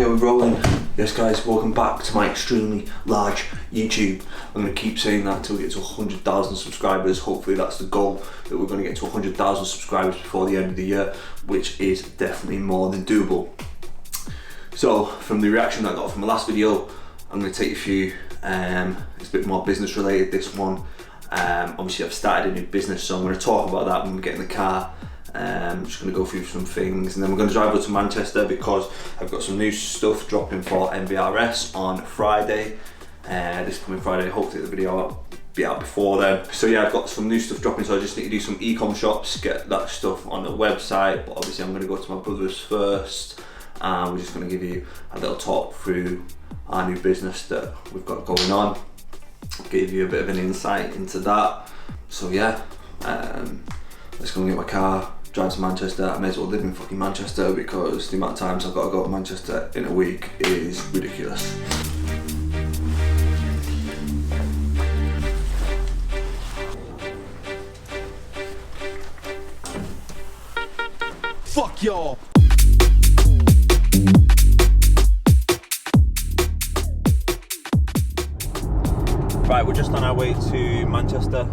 Yeah, we're rolling. Yes guys, welcome back to my extremely large YouTube. I'm going to keep saying that until we get to 100,000 subscribers. Hopefully that's the goal, that we're going to get to 100,000 subscribers before the end of the year, which is definitely more than doable. So from the reaction that I got from the last video, I'm going to take you through, it's a bit more business related, this one. Obviously I've started a new business, so I'm going to talk about that when we get in the car. I'm just going to go through some things, and then we're going to drive over to Manchester because I've got some new stuff dropping for NVRS on Friday. This coming Friday, hopefully the video will be out before then. So yeah, I've got some new stuff dropping, so I just need to do some e-com shops, get that stuff on the website, but obviously I'm going to go to my brother's first, and we're just going to give you a little talk through our new business that we've got going on, give you a bit of an insight into that. So yeah, let's go and get my car, drive to Manchester. I may as well live in fucking Manchester because the amount of times I've got to go to Manchester in a week is ridiculous. Fuck y'all! Right, we're just on our way to Manchester,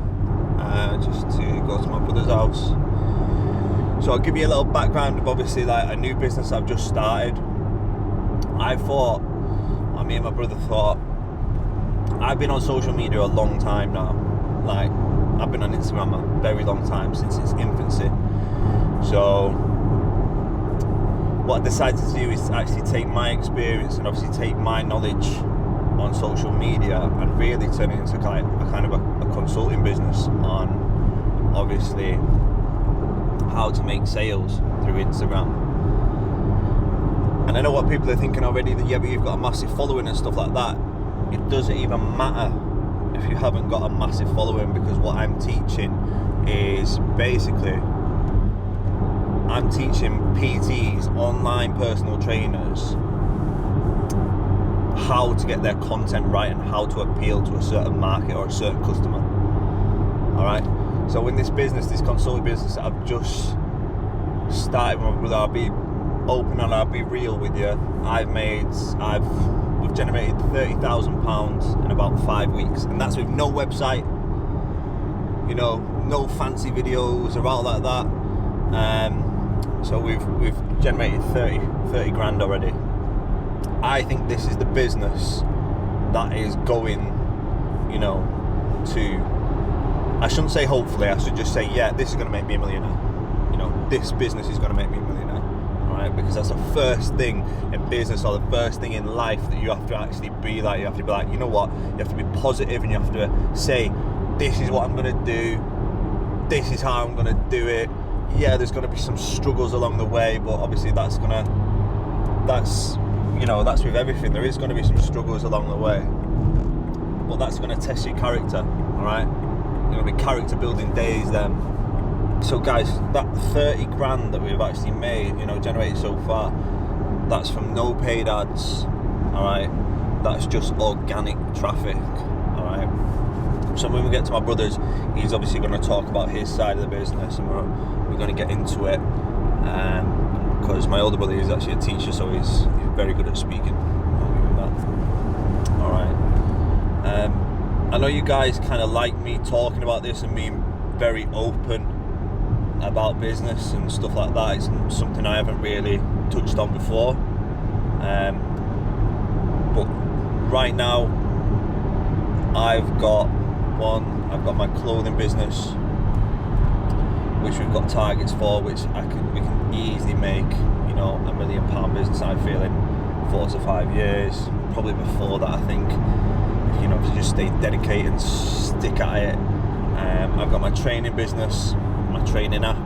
just to go to my brother's house. So I'll give you a little background of obviously like a new business I've just started. Me and my brother thought, I've been on social media a long time now. Like, I've been on Instagram a very long time, since its infancy. So what I decided to do is actually take my experience and obviously take my knowledge on social media and really turn it into like a kind of a consulting business on obviously how to make sales through Instagram. And I know what people are thinking already, that yeah, but you've got a massive following and stuff like that. It doesn't even matter if you haven't got a massive following, because what I'm teaching is basically, I'm teaching PTs, online personal trainers, how to get their content right and how to appeal to a certain market or a certain customer. Alright, so in this business, this consulting business that I've just started with my brother, I'll be open and I'll be real with you. We've generated £30,000 in about 5 weeks, and that's with no website, you know, no fancy videos or all like that. So we've generated 30 grand already. I think this is the business that is going, you know, I shouldn't say hopefully, I should just say, yeah, this is going to make me a millionaire. You know, this business is going to make me a millionaire, alright? Because that's the first thing in business, or the first thing in life that you have to actually be like. You have to be like, you know what, you have to be positive, and you have to say, this is what I'm going to do, this is how I'm going to do it. Yeah, there's going to be some struggles along the way, but obviously that's with everything. There is going to be some struggles along the way, but that's going to test your character, alright? There will be character building days then. So guys, that 30 grand that we've actually made, you know, generated so far, that's from no paid ads, alright? That's just organic traffic, alright? So when we get to my brother's, he's obviously going to talk about his side of the business, and we're going to get into it, because my older brother is actually a teacher, so he's very good at speaking. Alright. I know you guys kind of like me talking about this and being very open about business and stuff like that. It's something I haven't really touched on before. But right now, I've got my clothing business, which we've got targets for, which we can easily make, you know, £1 million business, I feel, in 4 to 5 years. Probably before that, I think, if, you know, if you just stay dedicated and stick at it. I've got my training business, my training app.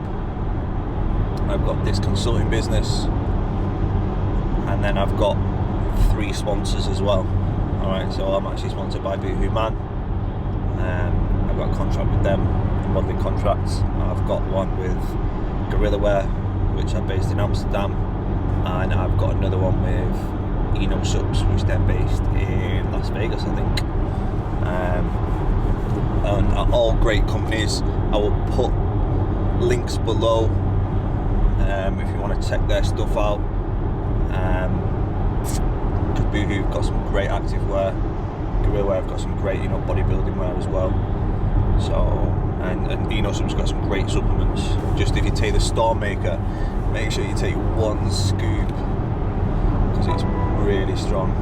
I've got this consulting business, and then I've got 3 sponsors as well. Alright, so I'm actually sponsored by Boohoo Man. I've got a contract with them, modelling contracts. I've got one with Gorilla Wear, which are based in Amsterdam, and I've got another one with INNOSUPPS, which they're based in Las Vegas, I think. And are all great companies. I will put links below if you want to check their stuff out. Boohoo got some great active wear. Gorilla Wear have got some great, you know, bodybuilding wear as well. So, and INNOSUPPS got some great supplements. Just if you take the Stormmaker, make sure you take 1 scoop because it's really strong.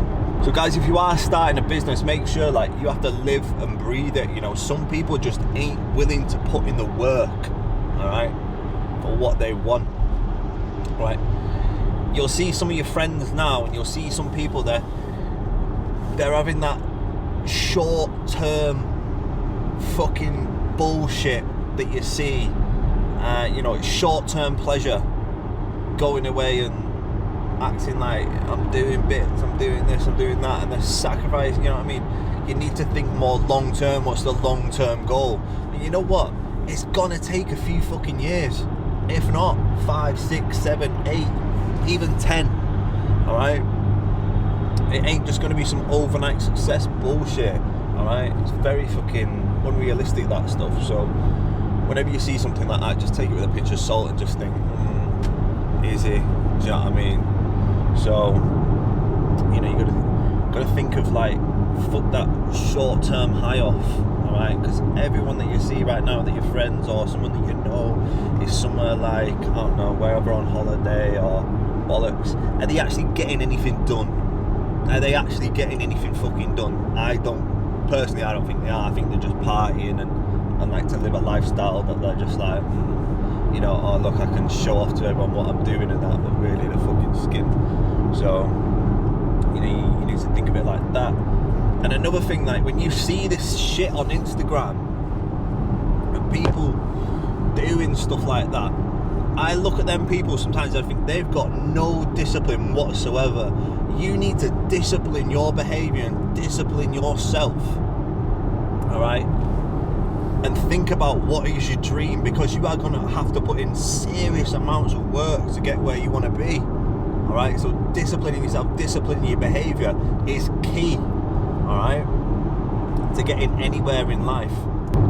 So guys, if you are starting a business, make sure like you have to live and breathe it. You know, some people just ain't willing to put in the work, all right, for what they want, right? You'll see some of your friends now, and you'll see some people they're having that short-term fucking bullshit that you see. You know, it's short-term pleasure, going away and acting like I'm doing bits, I'm doing this, I'm doing that, and they're sacrificing. You know what I mean? You need to think more long-term. What's the long-term goal? And you know what? It's gonna take a few fucking years, if not 5, 6, 7, 8, even 10. All right. It ain't just going to be some overnight success bullshit, alright? It's very fucking unrealistic, that stuff. So whenever you see something like that, just take it with a pinch of salt and just think, easy, do you know what I mean? So, you know, you got to think of like, fuck that short-term high off, alright? Because everyone that you see right now, that your friends or someone that you know is somewhere like, I don't know, wherever on holiday or bollocks, are they actually getting anything done? Are they actually getting anything fucking done? I don't think they are. I think they're just partying and like to live a lifestyle that they're just like, you know, oh look, I can show off to everyone what I'm doing and that, but really they're fucking skin. So, you know, you need to think of it like that. And another thing, like when you see this shit on Instagram and people doing stuff like that, I look at them people sometimes, I think they've got no discipline whatsoever. You need to discipline your behaviour and discipline yourself, alright? And think about what is your dream, because you are going to have to put in serious amounts of work to get where you want to be, alright? So disciplining yourself, disciplining your behaviour is key, alright? To getting anywhere in life.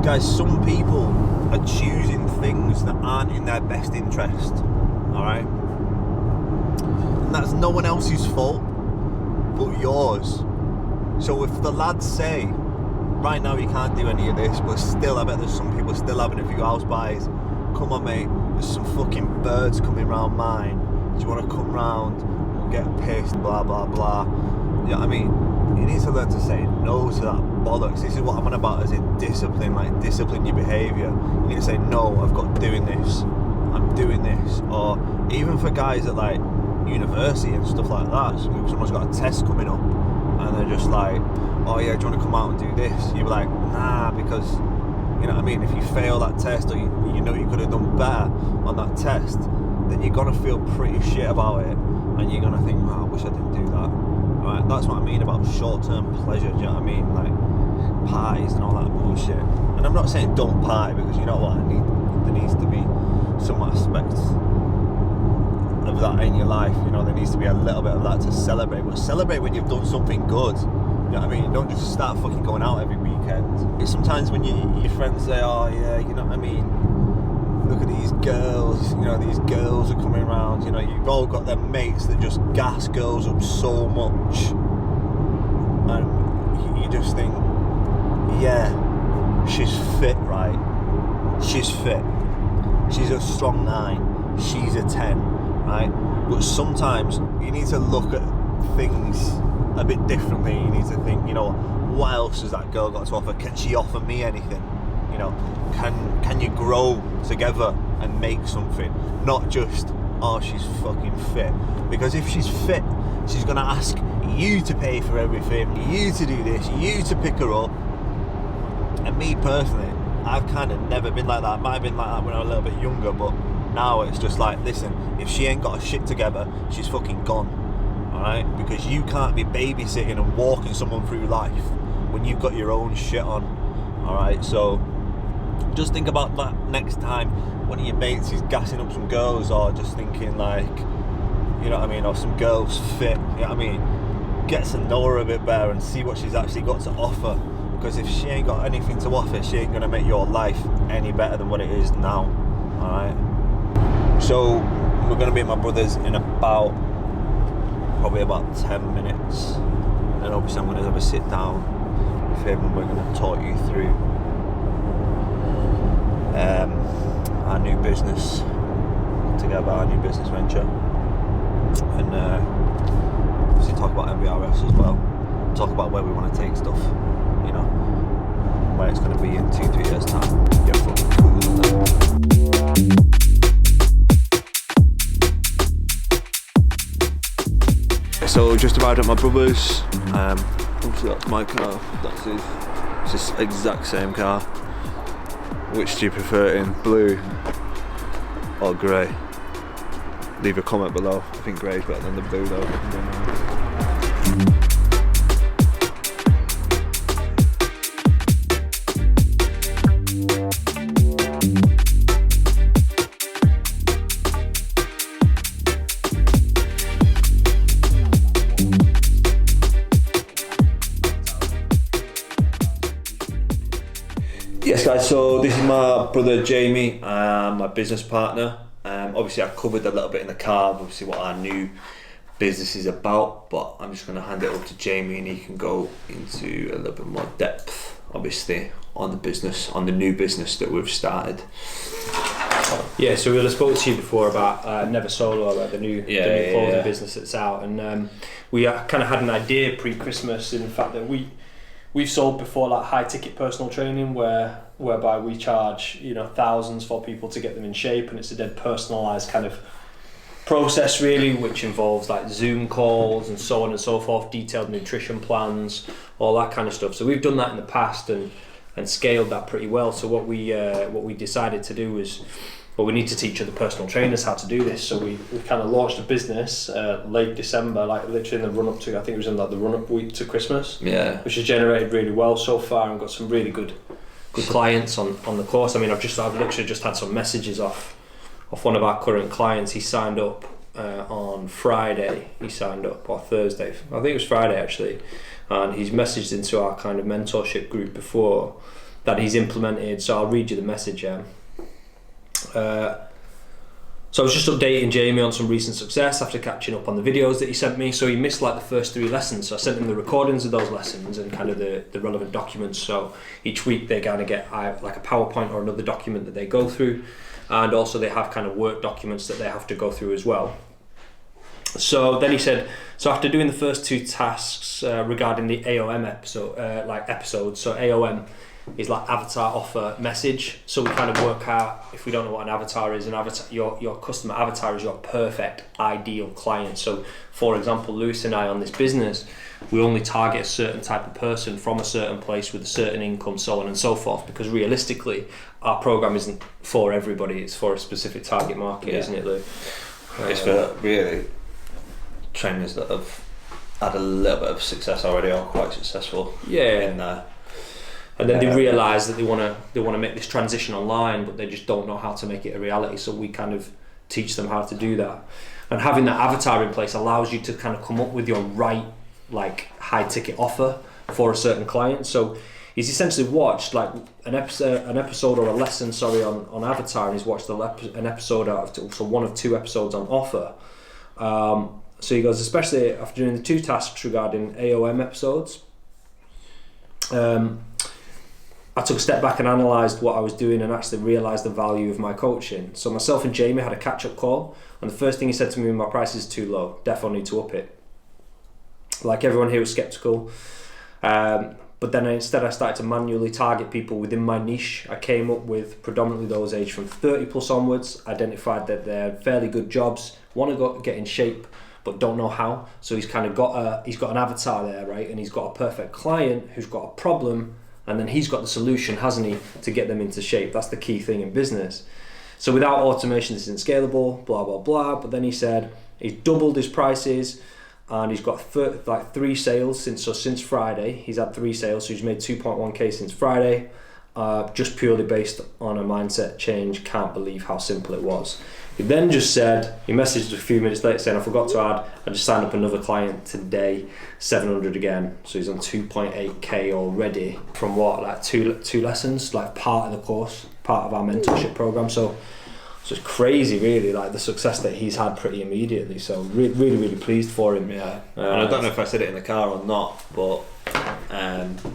Guys, some people are choosing things that aren't in their best interest, alright? And that's no one else's fault but yours. So if the lads say, right now you can't do any of this, but still I bet there's some people still having a few house buys, come on mate, there's some fucking birds coming round mine, do you want to come round, we'll get pissed, blah blah blah. You know what I mean? You need to learn to say no to that bollocks. This is what I'm on about, as in discipline, like discipline your behaviour. You need to say, no, I've got doing this, I'm doing this. Or even for guys at like university and stuff like that, so if someone's got a test coming up and they're just like, oh yeah, do you want to come out and do this? You're like, nah, because, you know what I mean, if you fail that test, or you know you could have done better on that test, then you're going to feel pretty shit about it, and you're going to think, oh, I wish I didn't do that. Right, that's what I mean about short-term pleasure, do you know what I mean? Like parties and all that bullshit. And I'm not saying don't party, because you know what, there needs to be some aspects of that in your life. You know, there needs to be a little bit of that to celebrate, but celebrate when you've done something good. You know what I mean? Don't just start fucking going out every weekend. It's sometimes when your friends say, oh yeah, you know what I mean, look at these girls, you know, these girls are coming around, you know, you've all got them mates that just gas girls up so much, and you just think, yeah, she's fit, right? She's fit, she's a strong 9, she's a 10, right? But sometimes you need to look at things a bit differently. You need to think, you know, what else has that girl got to offer? Can she offer me anything? You know, can you grow together and make something? Not just, oh, she's fucking fit. Because if she's fit, she's gonna ask you to pay for everything, you to do this, you to pick her up. And me personally, I've kind of never been like that. I might have been like that when I was a little bit younger, but now it's just like, listen, if she ain't got her shit together, she's fucking gone, alright? Because you can't be babysitting and walking someone through life when you've got your own shit on, alright? So just think about that next time one of your mates is gassing up some girls, or just thinking like, you know what I mean, or some girl's fit, you know what I mean? Get to know her a bit better and see what she's actually got to offer. Because if she ain't got anything to offer, she ain't going to make your life any better than what it is now, alright? So we're going to be at my brother's in about probably about 10 minutes, and obviously I'm going to have a sit down with him and we're going to talk you through our new business together, our new business venture, and obviously talk about NVRS as well, talk about where we want to take stuff, you know, where it's going to be in 2-3 years time. Yeah, fucking cool, isn't it? So just arrived at my brother's. Obviously that's my car, that's his. It's this exact same car. Which do you prefer in blue or grey? Leave a comment below. I think grey is better than the blue though. Yes guys, so this is my brother Jamie, my business partner. Obviously I covered a little bit in the car, obviously what our new business is about, but I'm just going to hand it over to Jamie and he can go into a little bit more depth, obviously, on the business, on the new business that we've started. Yeah, so we'll have spoken to you before about Never Solo, about the new clothing business that's out, and we kind of had an idea pre-Christmas in the fact that we've sold before like high ticket personal training whereby we charge, you know, thousands for people to get them in shape, and it's a dead personalised kind of process really, which involves like Zoom calls and so on and so forth, detailed nutrition plans, all that kind of stuff. So we've done that in the past and scaled that pretty well. So what we decided to do was, well, we need to teach other personal trainers how to do this. So we kind of launched a business late December, like literally in the run up to, I think it was in like the run up week to Christmas. Yeah. Which has generated really well so far and got some really good clients on the course. I mean, I've literally just had some messages off one of our current clients. He signed up on Friday. He signed up, or Thursday. I think it was Friday actually. And he's messaged into our kind of mentorship group before that he's implemented. So I'll read you the message. So I was just updating Jamie on some recent success after catching up on the videos that he sent me. So he missed like the first 3 lessons, so I sent him the recordings of those lessons and kind of the relevant documents. So each week they kind of get like a PowerPoint or another document that they go through, and also they have kind of work documents that they have to go through as well. So then he said, so after doing the first 2 tasks regarding the AOM episodes, so AOM is like avatar offer message. So we kind of work out, if we don't know what an avatar is, your customer avatar is your perfect ideal client. So for example, Lewis and I on this business, we only target a certain type of person from a certain place with a certain income, so on and so forth, because realistically our program isn't for everybody, it's for a specific target market, isn't it, Lou? It's for really trainers that have had a little bit of success already, or quite successful in there. And then they realise that they want to make this transition online, but they just don't know how to make it a reality. So we kind of teach them how to do that. And having that avatar in place allows you to kind of come up with your right, like, high ticket offer for a certain client. So he's essentially watched like an episode or a lesson, on Avatar, and he's watched an episode out of so 1 of 2 episodes on offer. So he goes, especially after doing the 2 tasks regarding AOM episodes. I took a step back and analysed what I was doing and actually realised the value of my coaching. So myself and Jamie had a catch-up call, and the first thing he said to me, my price is too low, definitely need to up it. Like everyone here was sceptical, but then instead I started to manually target people within my niche. I came up with predominantly those aged from 30 plus onwards, identified that they're fairly good jobs, want to get in shape, but don't know how. So he's kind of got an avatar there, right? And he's got a perfect client who's got a problem, and then he's got the solution, hasn't he, to get them into shape. That's the key thing in business. So without automation, this isn't scalable, blah, blah, blah. But then he said he's doubled his prices, and he's got 3 sales since Friday. He's had 3 sales, so he's made 2.1k since Friday, just purely based on a mindset change. Can't believe how simple it was. He then just said, he messaged a few minutes later saying, I forgot to add, I just signed up another client today, 700 again. So he's on 2.8k already from what, like two lessons, like part of the course, part of our mentorship program. So So it's crazy, really, like the success that he's had pretty immediately. So really pleased for him. Yeah. And I don't know if I said it in the car or not, but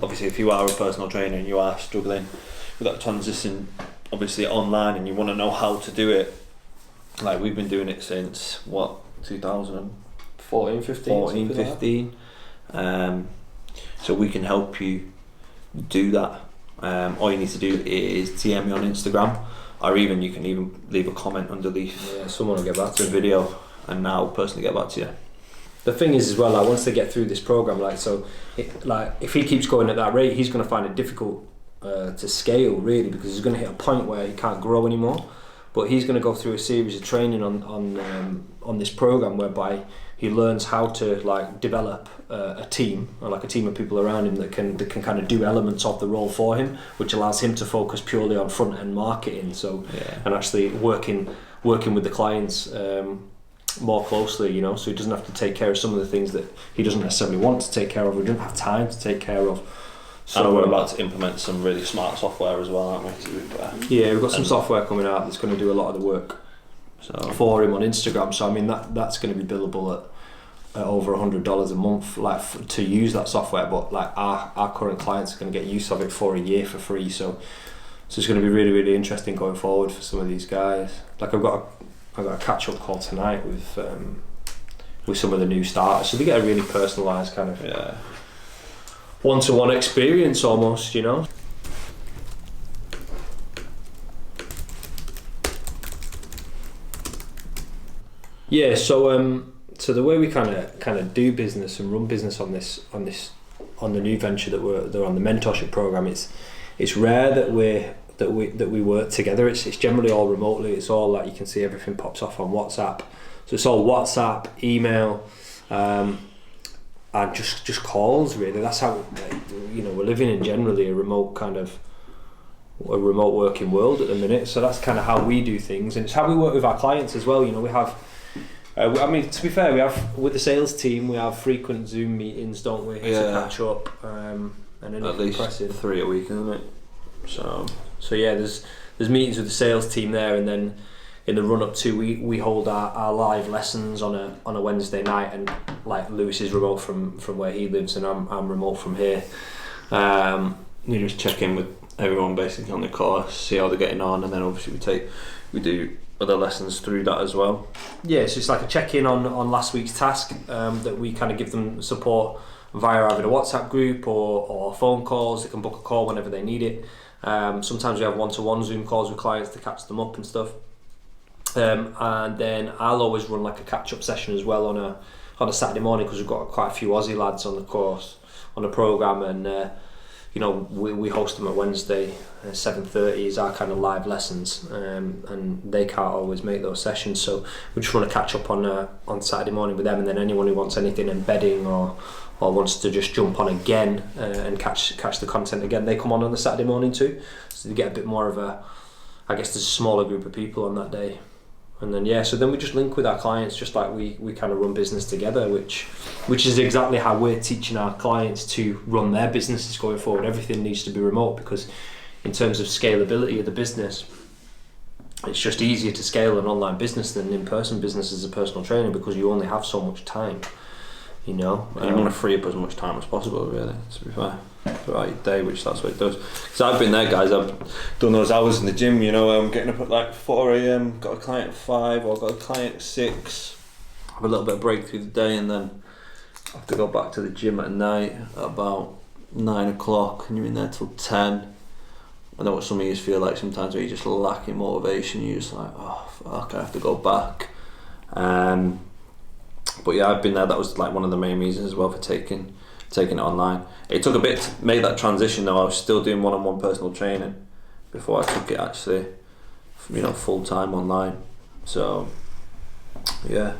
obviously if you are a personal trainer and you are struggling with that transition, obviously online, and you want to know how to do it, like we've been doing it since 2014, 15. So we can help you do that. All you need to do is DM me on Instagram, or even you can even leave a comment underneath. Yeah, someone will get back to the video, and I'll personally get back to you. The thing is as well, like once they get through this program, like if he keeps going at that rate, he's going to find it difficult to scale, really, because he's going to hit a point where he can't grow anymore. But he's going to go through a series of training on this program whereby he learns how to like develop a team, or like a team of people around him that can kind of do elements of the role for him, which allows him to focus purely on front end marketing. So and actually working with the clients more closely, you know, so he doesn't have to take care of some of the things that he doesn't necessarily want to take care of, or doesn't have time to take care of. So we're about to implement some really smart software as well, aren't we? Yeah, we've got some software coming out that's going to do a lot of the work for him on Instagram. So I mean that's going to be billable at over $100 a month, like to use that software. But like our current clients are going to get use of it for a year for free. So it's going to be really interesting going forward for some of these guys. Like I've got a catch up call tonight with some of the new starters, so they get a really personalised kind of one-to-one experience almost, you know. Yeah, so the way we kind of do business and run business on the new venture that they're on the mentorship program, it's rare that we work together. It's generally all remotely. It's all like you can see everything pops off on WhatsApp. So it's all WhatsApp, email, and just calls, really. That's how, you know, we're living in generally a remote working world at the minute. So that's kind of how we do things, and it's how we work with our clients as well. You know, we have I mean, to be fair, we have with the sales team, we have frequent Zoom meetings, don't we, to catch up, and at least impressive. 3 a week, isn't it? So yeah, there's meetings with the sales team there, and then in the run up to we hold our live lessons on a Wednesday night, and like Lewis is remote from where he lives, and I'm remote from here. You just check in with everyone basically on the course, see how they're getting on, and then obviously we do other lessons through that as well. Yeah, so it's like a check-in on last week's task, that we kind of give them support via either a WhatsApp group or phone calls. They can book a call whenever they need it. Sometimes we have one-to-one Zoom calls with clients to catch them up and stuff. And then I'll always run like a catch-up session as well on a Saturday morning, because we've got quite a few Aussie lads on the course, on the programme, and you know, we host them at Wednesday, 7:30 is our kind of live lessons, and they can't always make those sessions, so we just want to catch up on Saturday morning with them, and then anyone who wants anything embedding or wants to just jump on again and catch the content again, they come on the Saturday morning too, so they get a bit more of I guess there's a smaller group of people on that day. And then so then we just link with our clients, just like we kind of run business together, which is exactly how we're teaching our clients to run their businesses going forward. Everything needs to be remote, because in terms of scalability of the business, it's just easier to scale an online business than in-person business as a personal trainer, because you only have so much time, you know. And you want to free up as much time as possible, really, to be fair, throughout your day, which that's what it does. Because I've been there, guys, I've done those hours in the gym, you know. I'm getting up at like 4 a.m, got a client at 5, or got a client at 6, have a little bit of break through the day, and then I have to go back to the gym at night at about 9 o'clock, and you're in there till 10. I know what some of you feel like sometimes, where you're just lacking motivation, you're just like, oh fuck, I have to go back. But yeah, I've been there. That was like one of the main reasons as well for taking it online. It took a bit to make that transition though. I was still doing one-on-one personal training before I took it actually, you know, full-time online. So yeah.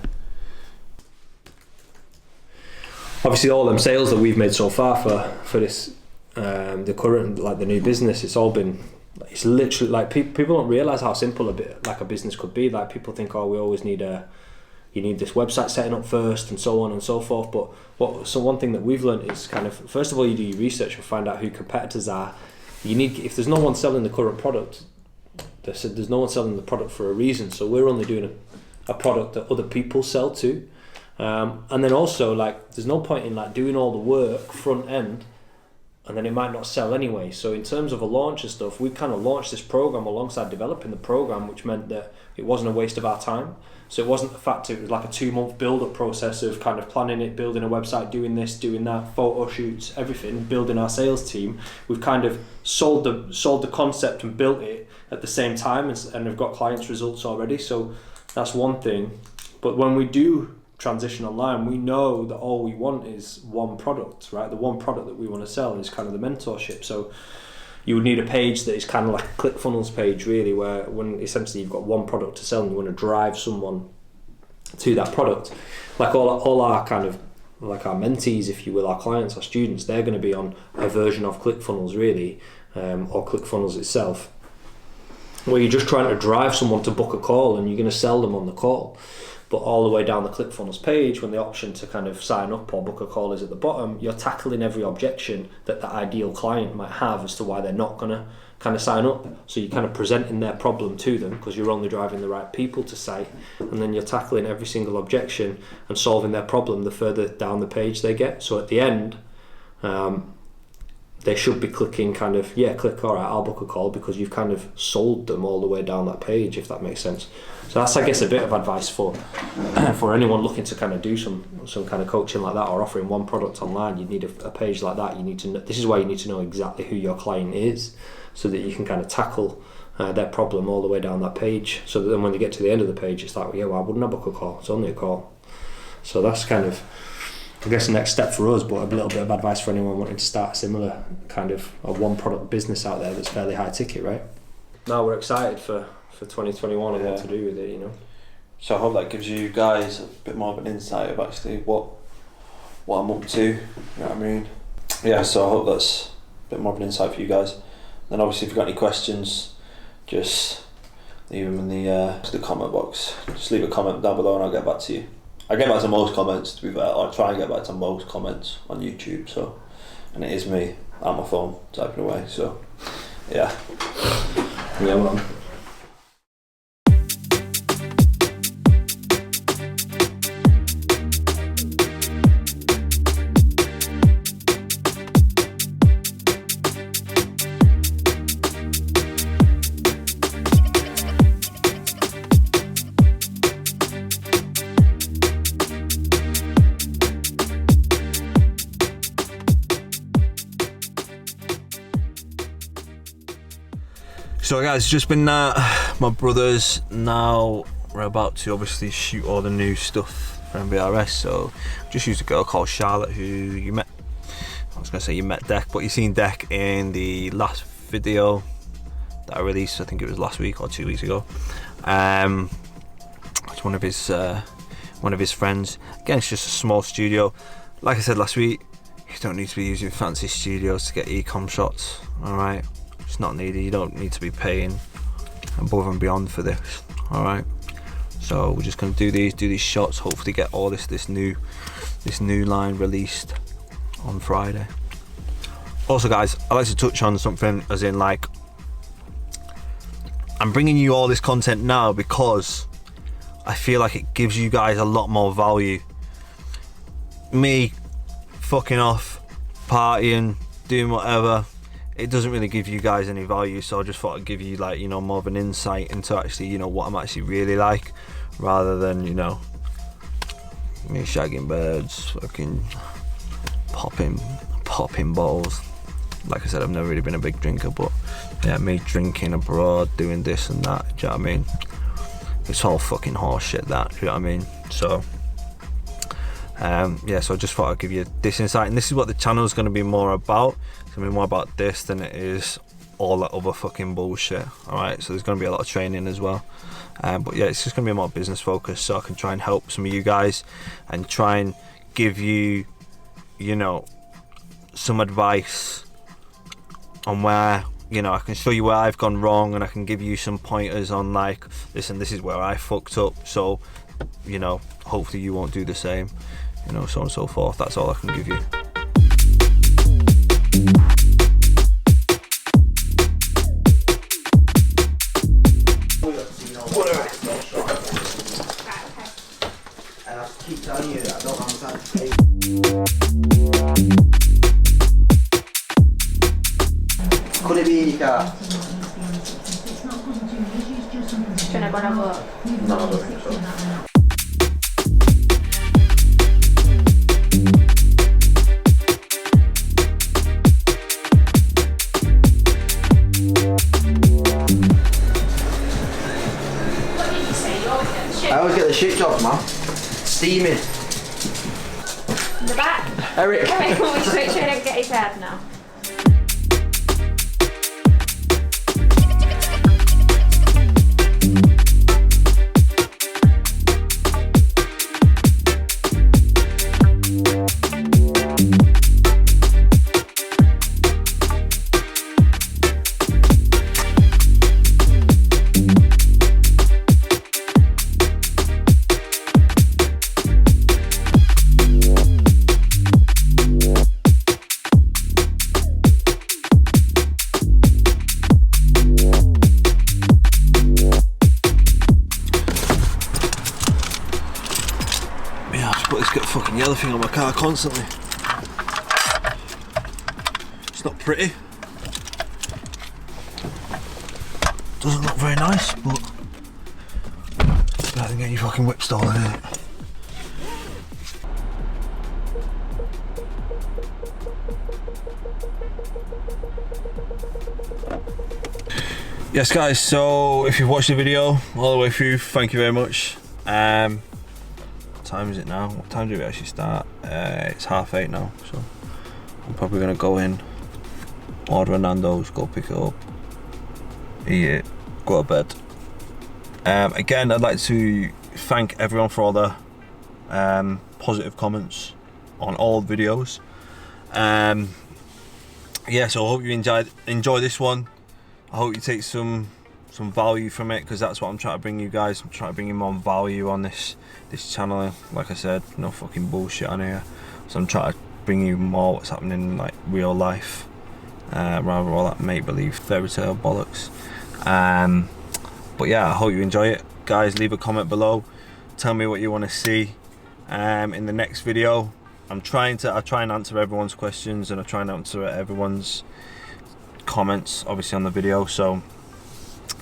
Obviously all them sales that we've made so far for this, the current, like the new business, it's literally like people don't realise how simple a business could be. Like people think, oh, we always need you need this website setting up first, and so on and so forth. But one thing that we've learned is kind of, first of all, you do your research and find out who competitors are. If there's no one selling the current product, they said there's no one selling the product for a reason, so we're only doing a product that other people sell to. And then also, like, there's no point in like doing all the work front end and then it might not sell anyway. So in terms of a launch and stuff, we kind of launched this program alongside developing the program, which meant that it wasn't a waste of our time. So it wasn't the fact it was like a 2-month build-up process of kind of planning it, building a website, doing this, doing that, photo shoots, everything, building our sales team. We've kind of sold the concept and built it at the same time, and have got clients' results already. So that's one thing. But when we do transition online, we know that all we want is one product, right? The one product that we want to sell is kind of the mentorship. So you would need a page that is kind of like a ClickFunnels page, really, where when essentially you've got one product to sell and you want to drive someone to that product. Like all our kind of, like our mentees, if you will, our clients, our students, they're going to be on a version of ClickFunnels, really, or ClickFunnels itself, where you're just trying to drive someone to book a call and you're going to sell them on the call. But all the way down the ClickFunnels page, when the option to kind of sign up or book a call is at the bottom, you're tackling every objection that the ideal client might have as to why they're not going to kind of sign up. So you're kind of presenting their problem to them because you're only driving the right people to site, and then you're tackling every single objection and solving their problem the further down the page they get. So at the end, they should be clicking kind of, click, all right, I'll book a call, because you've kind of sold them all the way down that page, if that makes sense. So that's, I guess, a bit of advice for anyone looking to kind of do some kind of coaching like that, or offering one product online. You need a page like that. You need to know, this is why you need to know exactly who your client is, so that you can kind of tackle their problem all the way down that page, so that then when they get to the end of the page, it's like, why wouldn't I book a call? It's only a call. So that's kind of, I guess, the next step for us, but a little bit of advice for anyone wanting to start a similar kind of a one product business out there that's fairly high ticket, right? No, we're excited for 2021 and what to do with it, you know. So I hope that gives you guys a bit more of an insight of actually what I'm up to, you know what I mean? Yeah, so I hope that's a bit more of an insight for you guys. Then obviously if you've got any questions, just leave them in the comment box. Just leave a comment down below and I'll get back to you. I get back to most comments, to be fair. I try and get back to most comments on YouTube, so, and it is me on my phone typing away, so yeah. Yeah, man. So guys, it's just been my brothers. Now we're about to obviously shoot all the new stuff for NVRS. So just used a girl called Charlotte, who you met. I was gonna say you met Deck, but you seen Deck in the last video that I released. I think it was last week or 2 weeks ago. It's one of his friends. Again, it's just a small studio. Like I said last week, you don't need to be using fancy studios to get e-com shots. All right. It's not needed. You don't need to be paying above and beyond for this. All right. So we're just gonna do these shots. Hopefully get all this new line released on Friday. Also, guys, I'd like to touch on something, as in, like, I'm bringing you all this content now because I feel like it gives you guys a lot more value. Me fucking off, partying, doing whatever, it doesn't really give you guys any value, so I just thought I'd give you, like, you know, more of an insight into actually, you know, what I'm actually really like, rather than, you know, me shagging birds, fucking popping balls. Like I said, I've never really been a big drinker, but yeah, me drinking abroad, doing this and that, do you know what I mean? It's all fucking horse shit, that, do you know what I mean? So yeah, so I just thought I'd give you this insight, and this is what the channel is going to be more about. It's going to be more about this than it is all that other fucking bullshit. Alright, so there's going to be a lot of training as well, but yeah, it's just going to be more business focused, so I can try and help some of you guys and try and give you, you know, some advice on where, you know, I can show you where I've gone wrong, and I can give you some pointers on, like, listen, this is where I fucked up, so, you know, hopefully you won't do the same, you know, so on and so forth. That's all I can give you. want to look? No, I don't think so. What did you say? You always get the shit? I always get the shit jobs, man. Steaming. In the back? Eric. Eric, can we just make sure he don't get his head now? Yeah, I've just got this fucking yellow thing on my car constantly. It's not pretty. Doesn't look very nice, but it's better than getting your fucking whip stolen, isn't it? Yes guys, so if you've watched the video all the way through, thank you very much. What time is it now? What time do we actually start? It's 8:30 now, so I'm probably gonna go in, order a Nando's, go pick it up, eat it, go to bed. Again, I'd like to thank everyone for all the positive comments on all videos. Yeah, so I hope you enjoy this one. I hope you take some value from it, because that's what I'm trying to bring you guys. I'm trying to bring you more value on this channel. Like I said, no fucking bullshit on here. So I'm trying to bring you more what's happening in like real life, rather than all that make-believe fairy tale bollocks. But yeah, I hope you enjoy it, guys. Leave a comment below. Tell me what you want to see in the next video. I try and answer everyone's questions, and I try and answer everyone's comments, obviously, on the video. So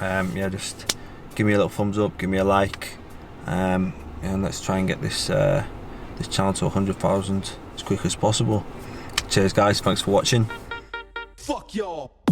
yeah, just give me a little thumbs up, give me a like, and let's try and get this this channel to 100,000 as quick as possible. Cheers guys, thanks for watching. Fuck y'all.